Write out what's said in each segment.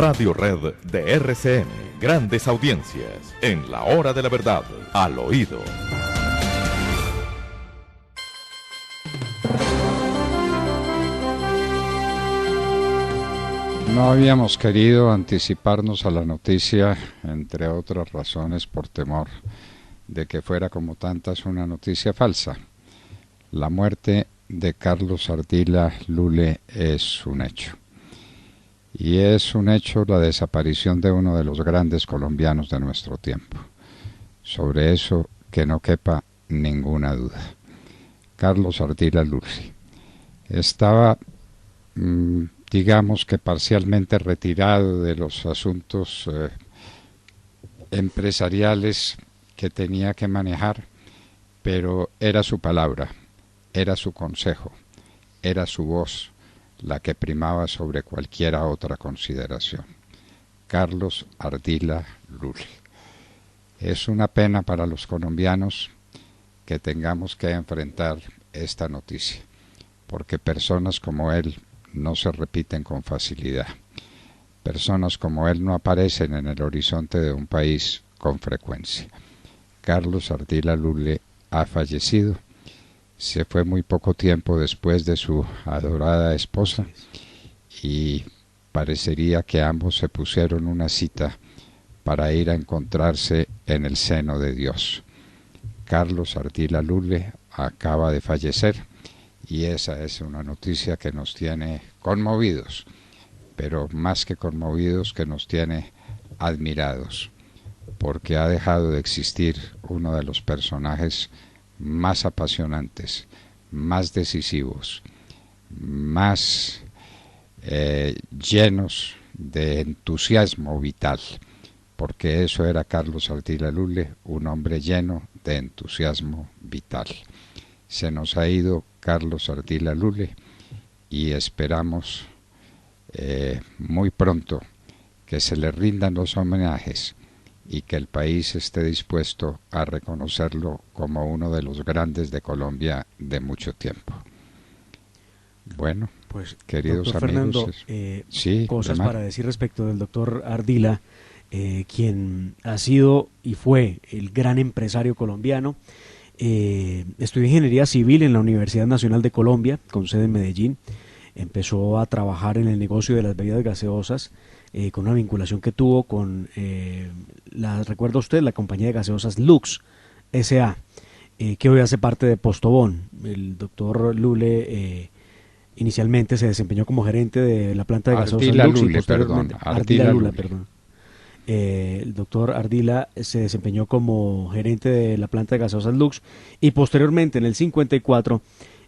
Radio Red de RCN. Grandes audiencias en la hora de la verdad, al oído. No habíamos querido anticiparnos a la noticia, entre otras razones por temor de que fuera como tantas una noticia falsa. La muerte de Carlos Ardila Lule es un hecho. Y es un hecho la desaparición de uno de los grandes colombianos de nuestro tiempo. Sobre eso que no quepa ninguna duda. Carlos Ardila Lule estaba, digamos que parcialmente retirado de los asuntos empresariales que tenía que manejar, pero era su palabra, era su consejo, era su voz la que primaba sobre cualquiera otra consideración. Carlos Ardila Lule. Es una pena para los colombianos que tengamos que enfrentar esta noticia, porque personas como él no se repiten con facilidad. Personas como él no aparecen en el horizonte de un país con frecuencia. Carlos Ardila Lule ha fallecido. Se fue muy poco tiempo después de su adorada esposa y parecería que ambos se pusieron una cita para ir a encontrarse en el seno de Dios. Carlos Ardila Lule acaba de fallecer y esa es una noticia que nos tiene conmovidos, pero más que conmovidos, que nos tiene admirados, porque ha dejado de existir uno de los personajes más apasionantes, más decisivos, más llenos de entusiasmo vital, porque eso era Carlos Ardila Lule, un hombre lleno de entusiasmo vital. Se nos ha ido Carlos Ardila Lule y esperamos muy pronto que se le rindan los homenajes y que el país esté dispuesto a reconocerlo como uno de los grandes de Colombia de mucho tiempo. Bueno, pues, queridos doctor amigos, Fernando, sí, cosas Lemar. para decir respecto del doctor Ardila, quien ha sido y fue el gran empresario colombiano. Estudió ingeniería civil en la Universidad Nacional de Colombia, con sede en Medellín. Empezó a trabajar en el negocio de las bebidas gaseosas, con una vinculación que tuvo con, recuerda usted, la compañía de gaseosas Lux S.A., que hoy hace parte de Postobón. El doctor Lule inicialmente se desempeñó como gerente de la planta de gaseosas Ardila Lux Lule, y posteriormente Ardila Lule. El doctor Ardila se desempeñó como gerente de la planta de gaseosas Lux y posteriormente en el 54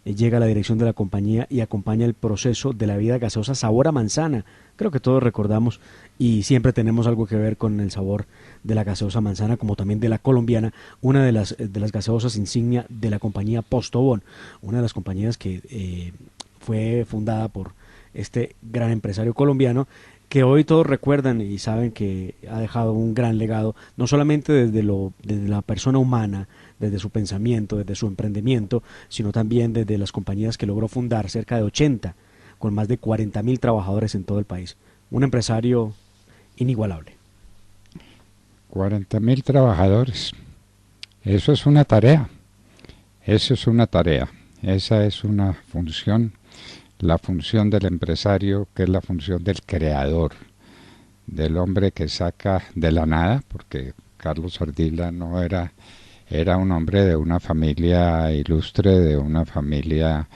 llega a la dirección de la compañía y acompaña el proceso de la bebida gaseosa sabor a manzana. Creo que todos recordamos y siempre tenemos algo que ver con el sabor de la gaseosa manzana, como también de la colombiana, una de las gaseosas insignia de la compañía Postobón, una de las compañías que fue fundada por este gran empresario colombiano, que hoy todos recuerdan y saben que ha dejado un gran legado, no solamente desde la persona humana, desde su pensamiento, desde su emprendimiento, sino también desde las compañías que logró fundar, cerca de 80, con más de 40.000 trabajadores en todo el país. Un empresario inigualable. 40.000 trabajadores. Eso es una tarea. Eso es una tarea. Esa es una función. La función del empresario, que es la función del creador, del hombre que saca de la nada, porque Carlos Ardila no era un hombre de una familia ilustre, de una familia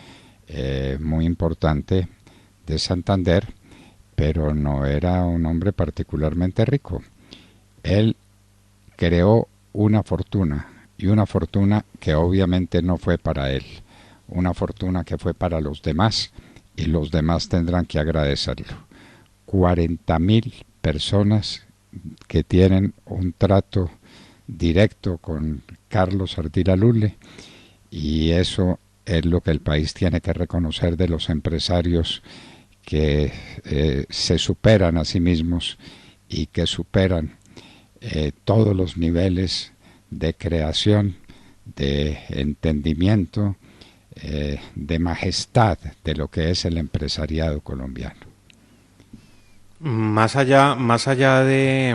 muy importante de Santander, pero no era un hombre particularmente rico. Él creó una fortuna, y una fortuna que obviamente no fue para él, una fortuna que fue para los demás, y los demás tendrán que agradecerlo. 40.000 personas que tienen un trato directo con Carlos Ardila Lule, y eso es lo que el país tiene que reconocer de los empresarios que se superan a sí mismos y que superan todos los niveles de creación, de entendimiento, de majestad de lo que es el empresariado colombiano. Más allá de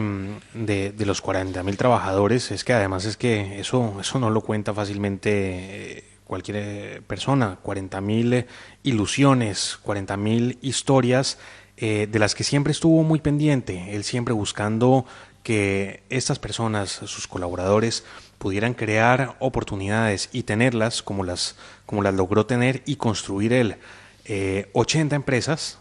los 40.000 trabajadores, es que además es que eso no lo cuenta fácilmente cualquier persona. 40.000 ilusiones, 40.000 historias de las que siempre estuvo muy pendiente, él siempre buscando que estas personas, sus colaboradores, pudieran crear oportunidades y tenerlas como las logró tener y construir él. 80 empresas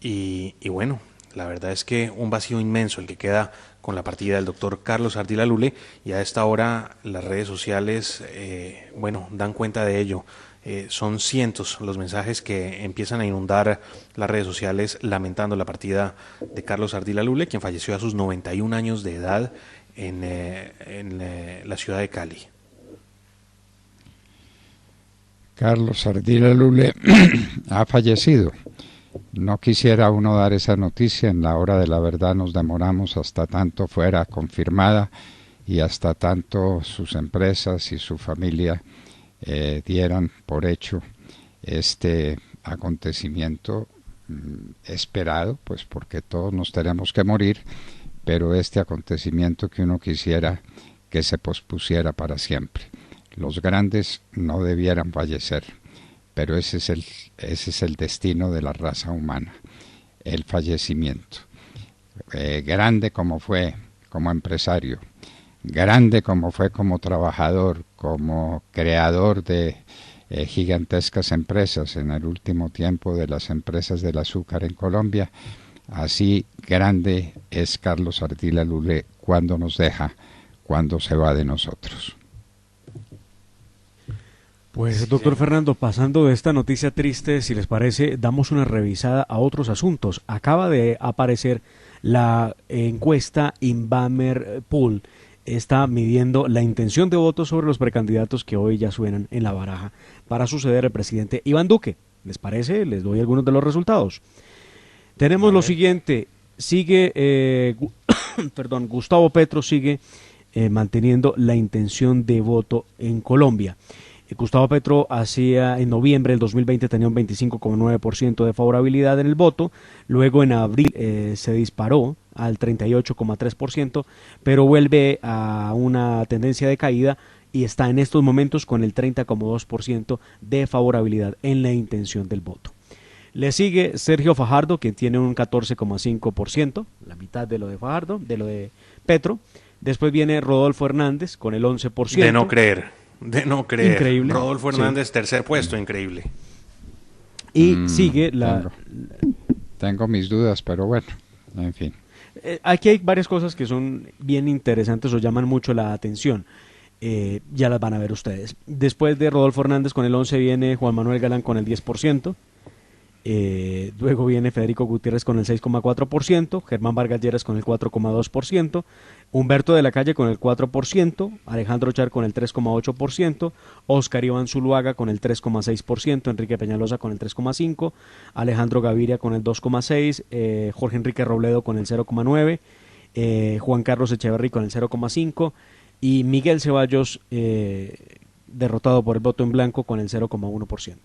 y bueno, la verdad es que un vacío inmenso el que queda con la partida del doctor Carlos Ardila Lule, y a esta hora las redes sociales, bueno, dan cuenta de ello. Son cientos los mensajes que empiezan a inundar las redes sociales lamentando la partida de Carlos Ardila Lule, quien falleció a sus 91 años de edad en la ciudad de Cali. Carlos Ardila Lule ha fallecido. No quisiera uno dar esa noticia, en la hora de la verdad nos demoramos hasta tanto fuera confirmada y hasta tanto sus empresas y su familia dieran por hecho este acontecimiento esperado, pues porque todos nos tenemos que morir, pero este acontecimiento que uno quisiera que se pospusiera para siempre. Los grandes no debieran fallecer, pero ese es el destino de la raza humana, el fallecimiento. Grande como fue como empresario, grande como fue como trabajador, como creador de gigantescas empresas en el último tiempo, de las empresas del azúcar en Colombia, así grande es Carlos Ardila Lule cuando nos deja, cuando se va de nosotros. Pues, doctor Fernando, pasando de esta noticia triste, si les parece, damos una revisada a otros asuntos. Acaba de aparecer la encuesta Inbamer Poll. Está midiendo la intención de voto sobre los precandidatos que hoy ya suenan en la baraja para suceder al presidente Iván Duque. ¿Les parece? Les doy algunos de los resultados. Tenemos lo siguiente. Sigue, Gustavo Petro sigue manteniendo la intención de voto en Colombia. Gustavo Petro hacía en noviembre del 2020 tenía un 25,9% de favorabilidad en el voto, luego en abril se disparó al 38,3%, pero vuelve a una tendencia de caída y está en estos momentos con el 30,2% de favorabilidad en la intención del voto. Le sigue Sergio Fajardo, que tiene un 14,5%, la mitad de lo de Fajardo, de lo de Petro. Después viene Rodolfo Hernández con el 11%. De no creer. Increíble. Rodolfo Hernández, sí. Tercer puesto, increíble. Y sigue la... Tengo mis dudas, pero bueno, en fin. Aquí hay varias cosas que son bien interesantes o llaman mucho la atención. Ya las van a ver ustedes. Después de Rodolfo Hernández con el 11% viene Juan Manuel Galán con el 10%. Luego viene Federico Gutiérrez con el 6,4%, Germán Vargas Lleras con el 4,2%, Humberto de la Calle con el 4%, Alejandro Char con el 3,8%, Oscar Iván Zuluaga con el 3,6%, Enrique Peñalosa con el 3,5%, Alejandro Gaviria con el 2,6%, Jorge Enrique Robledo con el 0,9%, Juan Carlos Echeverry con el 0,5% y Miguel Ceballos derrotado por el voto en blanco con el 0,1%.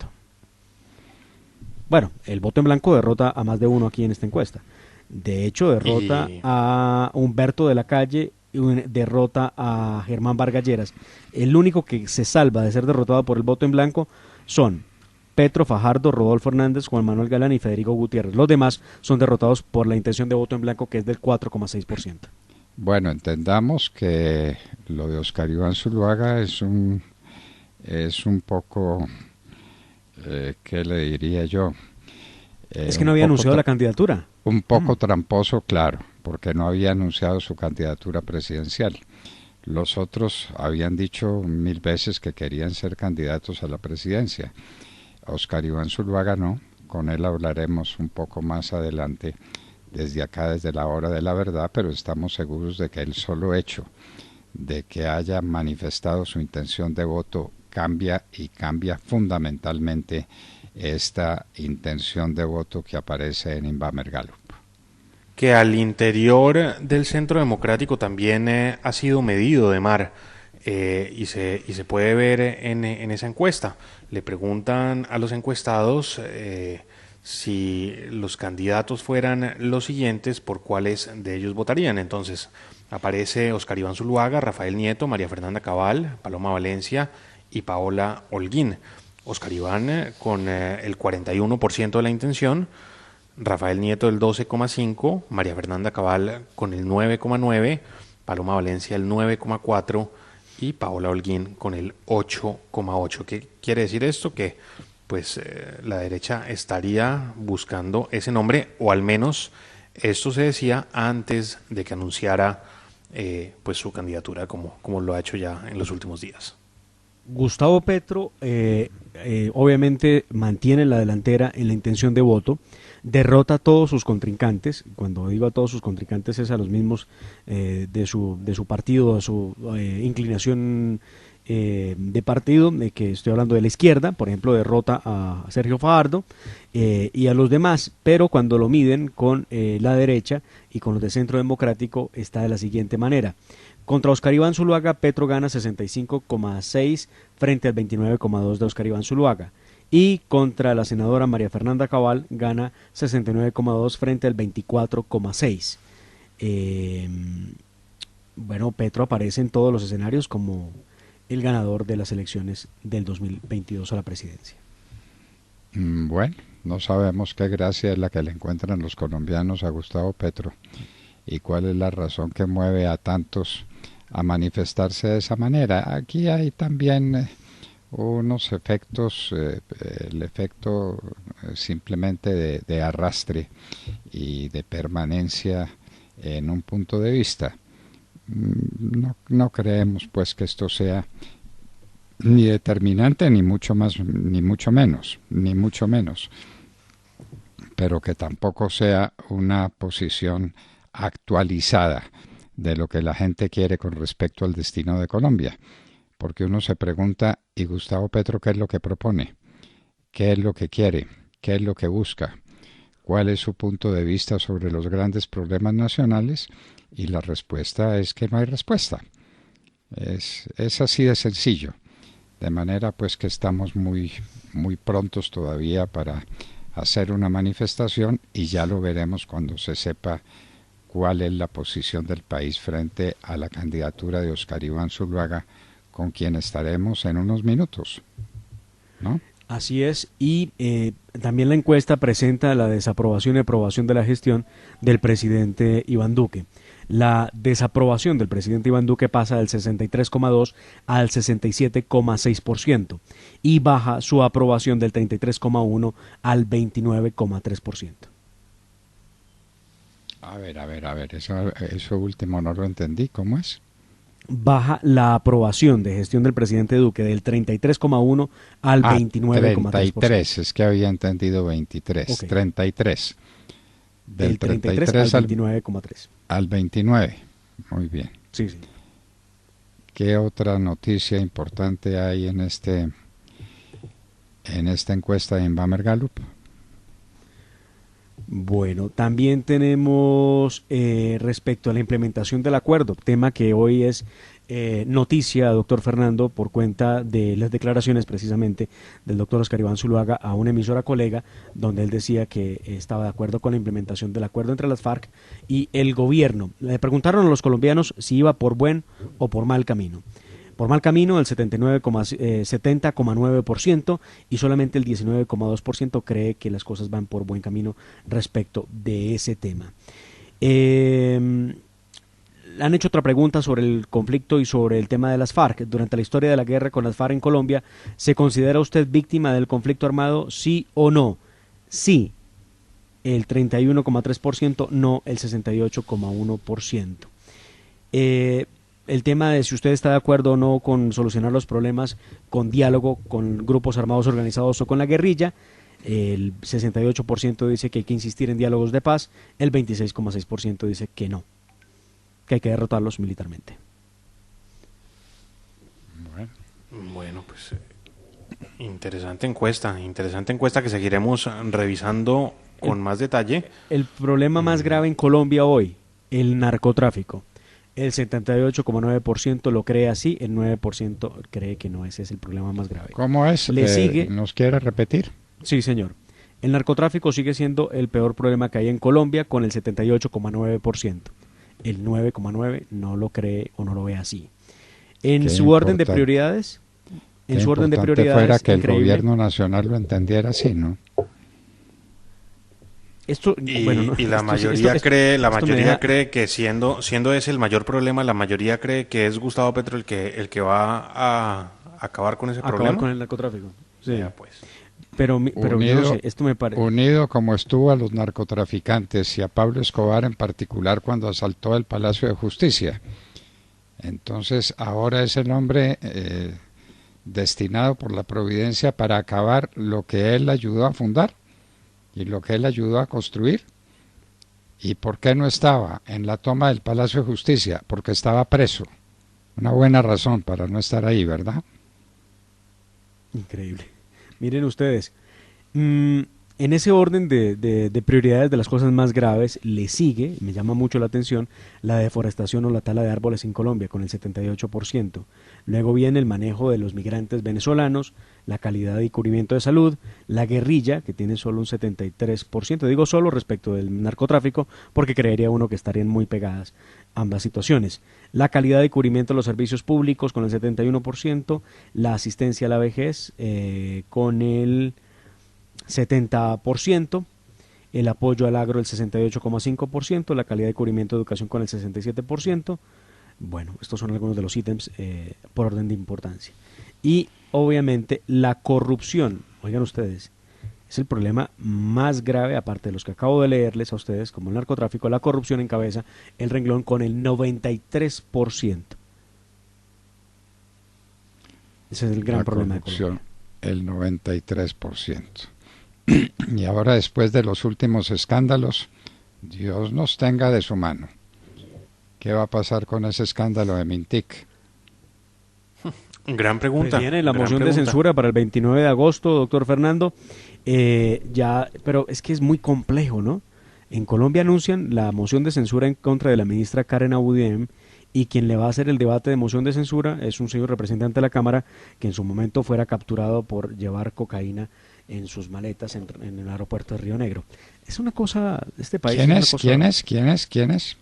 Bueno, el voto en blanco derrota a más de uno aquí en esta encuesta. De hecho, derrota a Humberto de la Calle y derrota a Germán Vargas Lleras. El único que se salva de ser derrotado por el voto en blanco son Petro, Fajardo, Rodolfo Hernández, Juan Manuel Galán y Federico Gutiérrez. Los demás son derrotados por la intención de voto en blanco, que es del 4,6%. Bueno, entendamos que lo de Oscar Iván Zuluaga es un poco... ¿qué le diría yo? Es que no había anunciado la candidatura. Un poco tramposo, claro, porque no había anunciado su candidatura presidencial. Los otros habían dicho 1000 veces que querían ser candidatos a la presidencia. Oscar Iván Zuluaga no, con él hablaremos un poco más adelante desde acá, desde la hora de la verdad, pero estamos seguros de que el solo hecho de que haya manifestado su intención de voto cambia fundamentalmente esta intención de voto que aparece en Inbamer Gallup. Que al interior del Centro Democrático también ha sido medido, Demar, y se puede ver en esa encuesta. Le preguntan a los encuestados si los candidatos fueran los siguientes, por cuáles de ellos votarían. Entonces, aparece Oscar Iván Zuluaga, Rafael Nieto, María Fernanda Cabal, Paloma Valencia y Paola Holguín. Oscar Iván con el 41% de la intención, Rafael Nieto el 12,5%, María Fernanda Cabal con el 9,9%, Paloma Valencia el 9,4% y Paola Holguín con el 8,8%. ¿Qué quiere decir esto? Que pues la derecha estaría buscando ese nombre, o al menos esto se decía antes de que anunciara pues su candidatura, como lo ha hecho ya en los últimos días. Gustavo Petro obviamente mantiene la delantera en la intención de voto, derrota a todos sus contrincantes. Cuando digo a todos sus contrincantes es a los mismos de su partido, a su inclinación de partido, que estoy hablando de la izquierda. Por ejemplo, derrota a Sergio Fajardo y a los demás, pero cuando lo miden con la derecha y con los de Centro Democrático está de la siguiente manera. Contra Oscar Iván Zuluaga, Petro gana 65,6 frente al 29,2 de Oscar Iván Zuluaga. Y contra la senadora María Fernanda Cabal gana 69,2 frente al 24,6. Bueno, Petro aparece en todos los escenarios como el ganador de las elecciones del 2022 a la presidencia. Bueno, no sabemos qué gracia es la que le encuentran los colombianos a Gustavo Petro y cuál es la razón que mueve a tantos a manifestarse de esa manera. Aquí hay también unos efectos, el efecto simplemente de arrastre y de permanencia en un punto de vista. No creemos pues que esto sea ni determinante ni mucho menos, pero que tampoco sea una posición actualizada de lo que la gente quiere con respecto al destino de Colombia, porque uno se pregunta, ¿y Gustavo Petro qué es lo que propone? ¿Qué es lo que quiere? ¿Qué es lo que busca? ¿Cuál es su punto de vista sobre los grandes problemas nacionales? Y la respuesta es que no hay respuesta. Es así de sencillo. De manera pues que estamos muy prontos todavía para hacer una manifestación y ya lo veremos cuando se sepa cuál es la posición del país frente a la candidatura de Oscar Iván Zuluaga, con quien estaremos en unos minutos, ¿no? Así es, y también la encuesta presenta la desaprobación y aprobación de la gestión del presidente Iván Duque. La desaprobación del presidente Iván Duque pasa del 63,2 al 67,6% y baja su aprobación del 33,1 al 29,3%. A ver, eso último no lo entendí, ¿cómo es? Baja la aprobación de gestión del presidente Duque del 33,1 al 29,3%. 33, es que había entendido 23, okay. 33. Del 33 al 29,3. Al 29, muy bien. Sí. ¿Qué otra noticia importante hay en esta encuesta de Inbamer Gallup? Bueno, también tenemos respecto a la implementación del acuerdo, tema que hoy es noticia, doctor Fernando, por cuenta de las declaraciones precisamente del doctor Oscar Iván Zuluaga a una emisora colega, donde él decía que estaba de acuerdo con la implementación del acuerdo entre las FARC y el gobierno. Le preguntaron a los colombianos si iba por buen o por mal camino. Por mal camino el 70,9% y solamente el 19,2% cree que las cosas van por buen camino respecto de ese tema. Han hecho otra pregunta sobre el conflicto y sobre el tema de las FARC. Durante la historia de la guerra con las FARC en Colombia, ¿se considera usted víctima del conflicto armado, sí o no? Sí, el 31,3%, no el 68,1%. El tema de si usted está de acuerdo o no con solucionar los problemas con diálogo con grupos armados organizados o con la guerrilla, el 68% dice que hay que insistir en diálogos de paz, el 26,6% dice que no, que hay que derrotarlos militarmente. Bueno, pues interesante encuesta que seguiremos revisando con más detalle. El problema más grave en Colombia hoy, el narcotráfico. El 78,9% lo cree así, el 9% cree que no, ese es el problema más grave. ¿Cómo es? Le sigue, ¿Nos quiere repetir? Sí, señor. El narcotráfico sigue siendo el peor problema que hay en Colombia con el 78,9%. El 9,9% no lo cree o no lo ve así. En su orden de prioridades, fuera que el gobierno nacional lo entendiera así, ¿no? La mayoría cree que siendo ese el mayor problema, la mayoría cree que es Gustavo Petro el que va a acabar con ese problema. Acabar con el narcotráfico. Sí. Ya, pues. Pero yo no sé, esto me parece. Unido como estuvo a los narcotraficantes y a Pablo Escobar en particular cuando asaltó el Palacio de Justicia. Entonces ahora es el hombre destinado por la providencia para acabar lo que él ayudó a fundar y lo que él ayudó a construir. ¿Y por qué no estaba en la toma del Palacio de Justicia? Porque estaba preso. Una buena razón para no estar ahí, ¿verdad? Increíble. Miren ustedes, en ese orden de prioridades de las cosas más graves, le sigue, me llama mucho la atención, la deforestación o la tala de árboles en Colombia, con el 78%. Luego viene el manejo de los migrantes venezolanos, la calidad y cubrimiento de salud, la guerrilla, que tiene solo un 73%, digo solo respecto del narcotráfico, porque creería uno que estarían muy pegadas ambas situaciones. La calidad y cubrimiento de los servicios públicos con el 71%, la asistencia a la vejez con el 70%, el apoyo al agro el 68,5%, la calidad de cubrimiento de educación con el 67%. Bueno, estos son algunos de los ítems por orden de importancia. Y obviamente la corrupción, oigan ustedes, es el problema más grave, aparte de los que acabo de leerles a ustedes, como el narcotráfico. La corrupción encabeza el renglón con el 93%. Ese es el gran problema de Colombia. El 93%. Y ahora, después de los últimos escándalos, Dios nos tenga de su mano. ¿Qué va a pasar con ese escándalo de Mintic? Gran pregunta. Pues viene la moción de censura para el 29 de agosto, doctor Fernando. Pero es que es muy complejo, ¿no? En Colombia anuncian la moción de censura en contra de la ministra Karen Abudinem, y quien le va a hacer el debate de moción de censura es un señor representante de la Cámara que en su momento fuera capturado por llevar cocaína en sus maletas en el aeropuerto de Río Negro. Es una cosa, este país... ¿Quién es?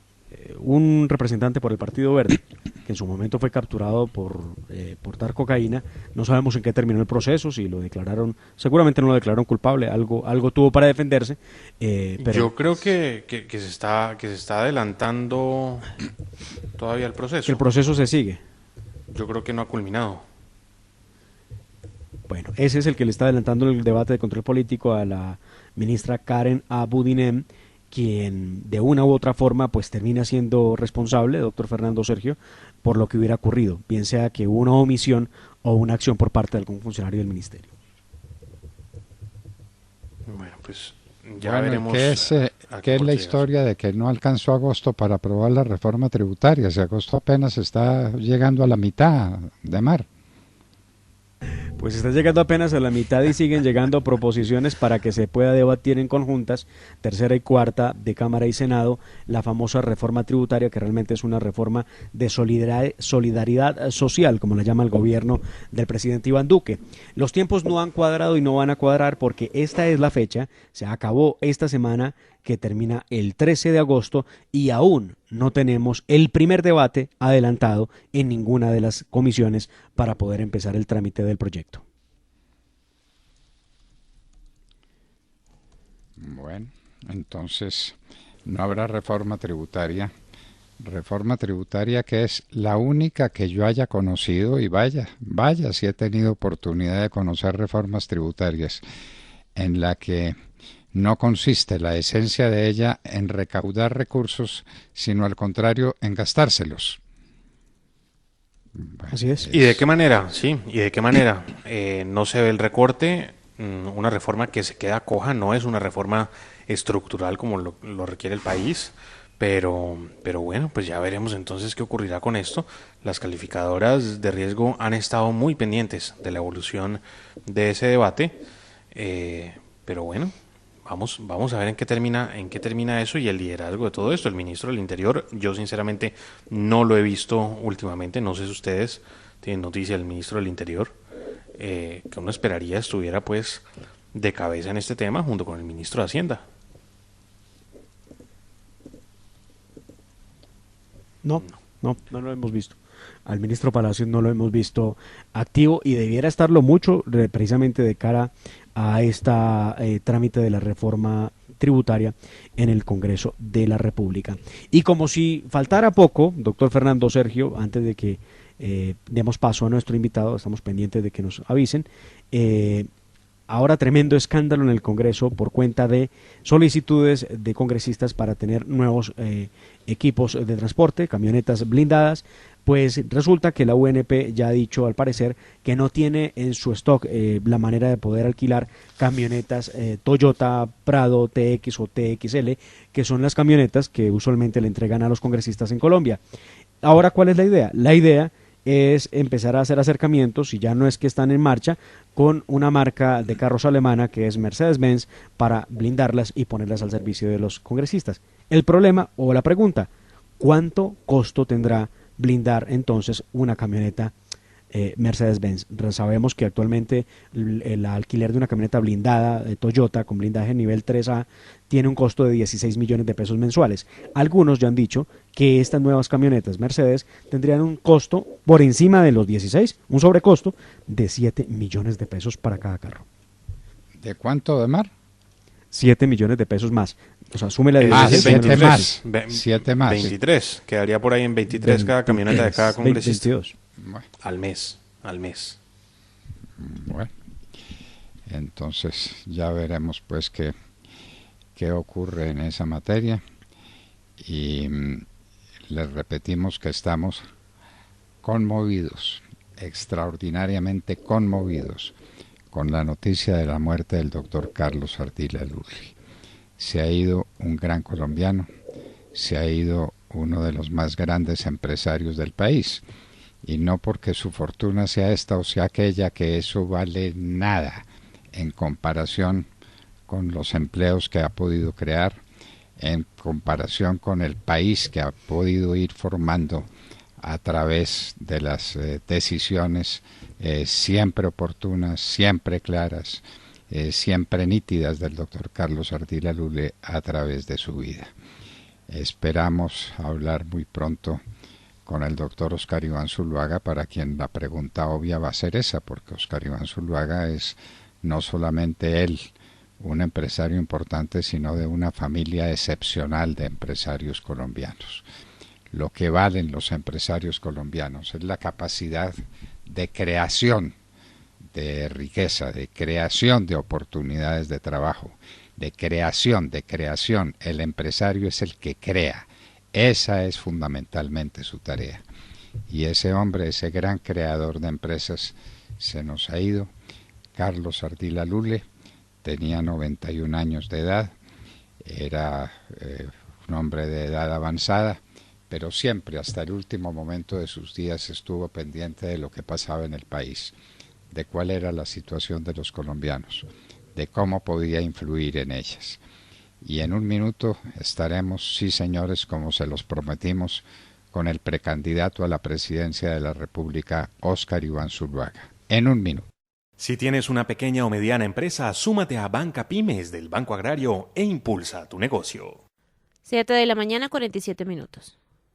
Un representante por el Partido Verde, que en su momento fue capturado por portar cocaína. No sabemos en qué terminó el proceso, si lo declararon, seguramente no lo declararon culpable, algo tuvo para defenderse. Pero yo creo que se está adelantando todavía el proceso. Que el proceso se sigue. Yo creo que no ha culminado. Bueno, ese es el que le está adelantando el debate de control político a la ministra Karen Abudinem, quien de una u otra forma pues termina siendo responsable, doctor Fernando Sergio, por lo que hubiera ocurrido, bien sea que hubo una omisión o una acción por parte de algún funcionario del ministerio. Bueno, pues ya veremos. ¿Qué es la historia de que no alcanzó agosto para aprobar la reforma tributaria? Si agosto apenas está llegando a la mitad de mar. Pues está llegando apenas a la mitad y siguen llegando proposiciones para que se pueda debatir en conjuntas, tercera y cuarta de Cámara y Senado, la famosa reforma tributaria, que realmente es una reforma de solidaridad social, como la llama el gobierno del presidente Iván Duque. Los tiempos no han cuadrado y no van a cuadrar porque esta es la fecha, se acabó esta semana, que termina el 13 de agosto y aún no tenemos el primer debate adelantado en ninguna de las comisiones para poder empezar el trámite del proyecto. Bueno, entonces no habrá reforma tributaria que es la única que yo haya conocido, y vaya si he tenido oportunidad de conocer reformas tributarias en la que no consiste la esencia de ella en recaudar recursos, sino al contrario, en gastárselos. Bueno, así es. ¿Y de qué manera? Sí, ¿y de qué manera? No se ve el recorte, una reforma que se queda coja, no es una reforma estructural como lo requiere el país, pero bueno, pues ya veremos entonces qué ocurrirá con esto. Las calificadoras de riesgo han estado muy pendientes de la evolución de ese debate, pero bueno, Vamos a ver en qué termina eso y el liderazgo de todo esto. El ministro del Interior, yo sinceramente no lo he visto últimamente, no sé si ustedes tienen noticia del ministro del Interior, que uno esperaría estuviera pues de cabeza en este tema junto con el ministro de Hacienda. No lo hemos visto. Al ministro Palacios no lo hemos visto activo y debiera estarlo mucho precisamente de cara a esta trámite de la reforma tributaria en el Congreso de la República. Y como si faltara poco, doctor Fernando Sergio, antes de que demos paso a nuestro invitado, estamos pendientes de que nos avisen, ahora tremendo escándalo en el Congreso por cuenta de solicitudes de congresistas para tener nuevos equipos de transporte, camionetas blindadas. Pues resulta que la UNP ya ha dicho, al parecer, que no tiene en su stock la manera de poder alquilar camionetas Toyota Prado TX o TXL, que son las camionetas que usualmente le entregan a los congresistas en Colombia. Ahora, ¿cuál es la idea? La idea es empezar a hacer acercamientos, y ya no es que están en marcha, con una marca de carros alemana que es Mercedes-Benz para blindarlas y ponerlas al servicio de los congresistas. El problema o la pregunta, ¿cuánto costo tendrá blindar entonces una camioneta Mercedes-Benz? Sabemos que actualmente el alquiler de una camioneta blindada de Toyota con blindaje nivel 3A tiene un costo de 16 millones de pesos mensuales. Algunos ya han dicho que estas nuevas camionetas Mercedes tendrían un costo por encima de los 16, un sobrecosto de 7 millones de pesos para cada carro. ¿De cuánto de mar? 7 millones de pesos más. O sea, súmele a 7 más. 7 más. 23. Quedaría por ahí en 23 cada camioneta de cada congresista. 22. Bueno. Al mes. Bueno, entonces ya veremos pues qué ocurre en esa materia, y les repetimos que estamos conmovidos, extraordinariamente conmovidos, con la noticia de la muerte del doctor Carlos Ardila Lulli. Se ha ido un gran colombiano, se ha ido uno de los más grandes empresarios del país, y no porque su fortuna sea esta o sea aquella, que eso vale nada en comparación con los empleos que ha podido crear, en comparación con el país que ha podido ir formando a través de las decisiones siempre oportunas, siempre claras, siempre nítidas del doctor Carlos Ardila Lulli a través de su vida. Esperamos hablar muy pronto con el doctor Oscar Iván Zuluaga, para quien la pregunta obvia va a ser esa, porque Oscar Iván Zuluaga es no solamente él un empresario importante, sino de una familia excepcional de empresarios colombianos. Lo que valen los empresarios colombianos es la capacidad de creación de riqueza, de creación de oportunidades de trabajo, de creación. El empresario es el que crea. Esa es fundamentalmente su tarea. Y ese hombre, ese gran creador de empresas, se nos ha ido. Carlos Ardila Lulli tenía 91 años de edad, era un hombre de edad avanzada, pero siempre, hasta el último momento de sus días, estuvo pendiente de lo que pasaba en el país, de cuál era la situación de los colombianos, de cómo podía influir en ellas. Y en un minuto estaremos, sí señores, como se los prometimos, con el precandidato a la presidencia de la República, Oscar Iván Zuluaga. En un minuto. Si tienes una pequeña o mediana empresa, súmate a Banca Pymes del Banco Agrario e impulsa tu negocio. 7 de la mañana, 47 minutos.